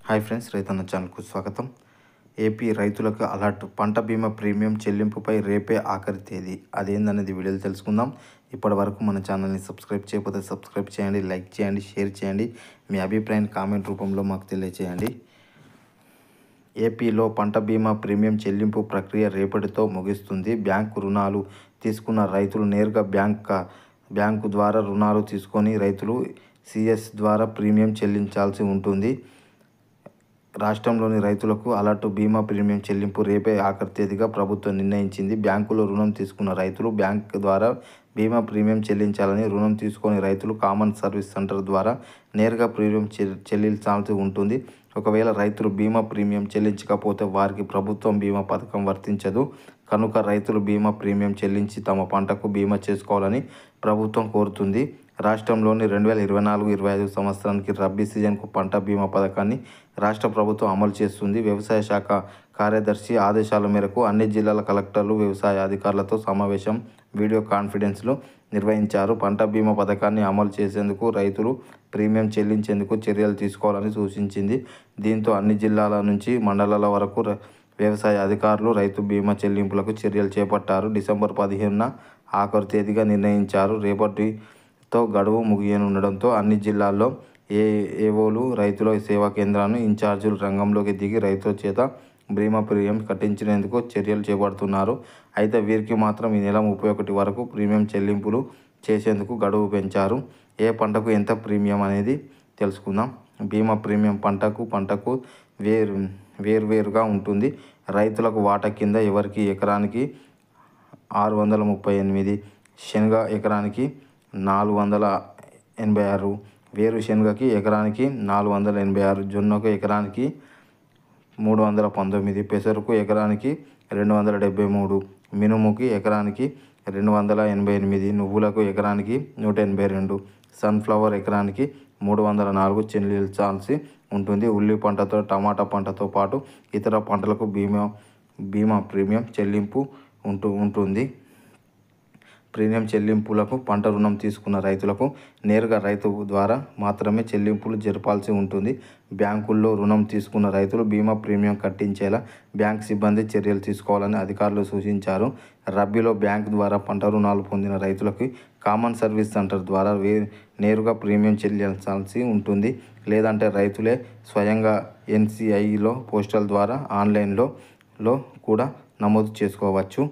Hi friends, రైతన్న ఛానల్కు స్వాగతం. ఏపీ రైతులకు అలర్ట్. పంట బీమా ప్రీమియం చెల్లింపుపై రేపే ఆఖరి తేదీ. అదేందనేది వీడియోలో తెలుసుకుందాం. ఇప్పటి వరకు మన ఛానల్ని సబ్స్క్రైబ్ చేయకపోతే సబ్స్క్రైబ్ చేయండి, లైక్ చేయండి, షేర్ చేయండి. మీ అభిప్రాయాన్ని కామెంట్ రూపంలో మాకు తెలియజేయండి. ఏపీలో పంట బీమా ప్రీమియం చెల్లింపు ప్రక్రియ రేపటితో ముగుస్తుంది. బ్యాంకు రుణాలు తీసుకున్న రైతులు నేరుగా బ్యాంకు ద్వారా రుణాలు తీసుకొని రైతులు సిఎస్ ద్వారా ప్రీమియం చెల్లించాల్సి ఉంటుంది. రాష్ట్రంలోని రైతులకు అలర్ట్. బీమా ప్రీమియం చెల్లింపు రేపే ఆఖరి తేదీగా ప్రభుత్వం నిర్ణయించింది. బ్యాంకులో రుణం తీసుకున్న రైతులు బ్యాంకు ద్వారా బీమా ప్రీమియం చెల్లించాలని, రుణం తీసుకొని రైతులు కామన్ సర్వీస్ సెంటర్ ద్వారా నేరుగా ప్రీమియం చెల్లించాల్సి ఉంటుంది. ఒకవేళ రైతులు బీమా ప్రీమియం చెల్లించకపోతే వారికి ప్రభుత్వం బీమా పథకం వర్తించదు. కనుక రైతులు బీమా ప్రీమియం చెల్లించి తమ పంటకు బీమా చేసుకోవాలని ప్రభుత్వం కోరుతుంది. రాష్ట్రంలోని 2024-25 సంవత్సరానికి రబీ సీజన్కు పంట బీమా పథకాన్ని రాష్ట్ర ప్రభుత్వం అమలు చేస్తుంది. వ్యవసాయ శాఖ కార్యదర్శి ఆదేశాల మేరకు అన్ని జిల్లాల కలెక్టర్లు వ్యవసాయ అధికారులతో సమావేశం, వీడియో కాన్ఫరెన్స్లు నిర్వహించారు. పంట బీమా పథకాన్ని అమలు చేసేందుకు రైతులు ప్రీమియం చెల్లించేందుకు చర్యలు తీసుకోవాలని సూచించింది. దీంతో అన్ని జిల్లాల నుంచి మండలాల వరకు వ్యవసాయ అధికారులు రైతు బీమా చెల్లింపులకు చర్యలు చేపట్టారు. డిసెంబర్ 15న ఆఖరు తేదీగా నిర్ణయించారు. రేపటితో గడువు ముగియనుండడంతో అన్ని జిల్లాల్లో ఏవోలు, రైతుల సేవా కేంద్రాలను ఇన్ఛార్జీలు రంగంలోకి దిగి రైతుల చేత బీమా ప్రీమియం కట్టించేందుకు చర్యలు చేపడుతున్నారు. అయితే వీరికి మాత్రం ఈ నెల 31 వరకు ప్రీమియం చెల్లింపులు చేసేందుకు గడువు పెంచారు. ఏ పంటకు ఎంత ప్రీమియం అనేది తెలుసుకుందాం. బీమా ప్రీమియం పంటకు వేరువేరుగా ఉంటుంది. రైతులకు వాటా కింద ఎవరికి ఎకరానికి 638, శనగ ఎకరానికి 486, వేరుశనగకి ఎకరానికి 486, జొన్నకు ఎకరానికి 319, పెసరకు ఎకరానికి 273, మినుముకి ఎకరానికి 288, నువ్వులకు ఎకరానికి 182, సన్ఫ్లవర్ ఎకరానికి 304 చెల్లించాల్సి ఉంటుంది. ఉల్లి పంటతో టమాటా పంటతో పాటు ఇతర పంటలకు బీమా ప్రీమియం చెల్లింపు ఉంటుంది. ప్రీమియం చెల్లింపులకు పంట రుణం తీసుకున్న రైతులకు నేరుగా రైతు ద్వారా మాత్రమే చెల్లింపులు జరపాల్సి ఉంటుంది. బ్యాంకుల్లో రుణం తీసుకున్న రైతులు బీమా ప్రీమియం కట్టించేలా బ్యాంక్ సిబ్బంది చర్యలు తీసుకోవాలని అధికారులు సూచించారు. రబీలో బ్యాంకు ద్వారా పంట రుణాలు పొందిన రైతులకు కామన్ సర్వీస్ సెంటర్ ద్వారా నేరుగా ప్రీమియం చెల్లించాల్సి ఉంటుంది. లేదంటే రైతులే స్వయంగా NCIలో పోస్టల్ ద్వారా ఆన్లైన్లో కూడా నమోదు చేసుకోవచ్చు.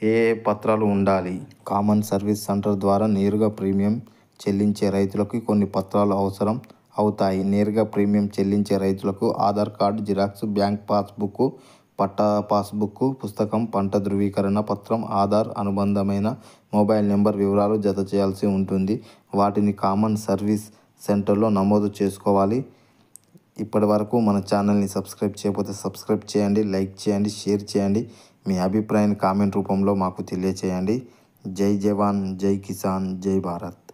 ఏ పత్రాలు ఉండాలి? కామన్ సర్వీస్ సెంటర్ ద్వారా నేరుగా ప్రీమియం చెల్లించే రైతులకు కొన్ని పత్రాలు అవసరం అవుతాయి. నేరుగా ప్రీమియం చెల్లించే రైతులకు Aadhaar card xerox, bank passbook, పట్టా పాస్బుక్ పుస్తకం, పంట ధృవీకరణ పత్రం, ఆధార్ అనుబంధమైన మొబైల్ నెంబర్ వివరాలు జత చేయాల్సి ఉంటుంది. వాటిని కామన్ సర్వీస్ సెంటర్లో నమోదు చేసుకోవాలి. ఇప్పటి వరకు మన ఛానల్ని సబ్స్క్రైబ్ చేయకపోతే సబ్స్క్రైబ్ చేయండి, లైక్ చేయండి, షేర్ చేయండి. మీ అభిప్రాయాన్ని కామెంట్ రూపంలో మాకు తెలియచేయండి. జై జవాన్, జై కిసాన్, జై భారత్.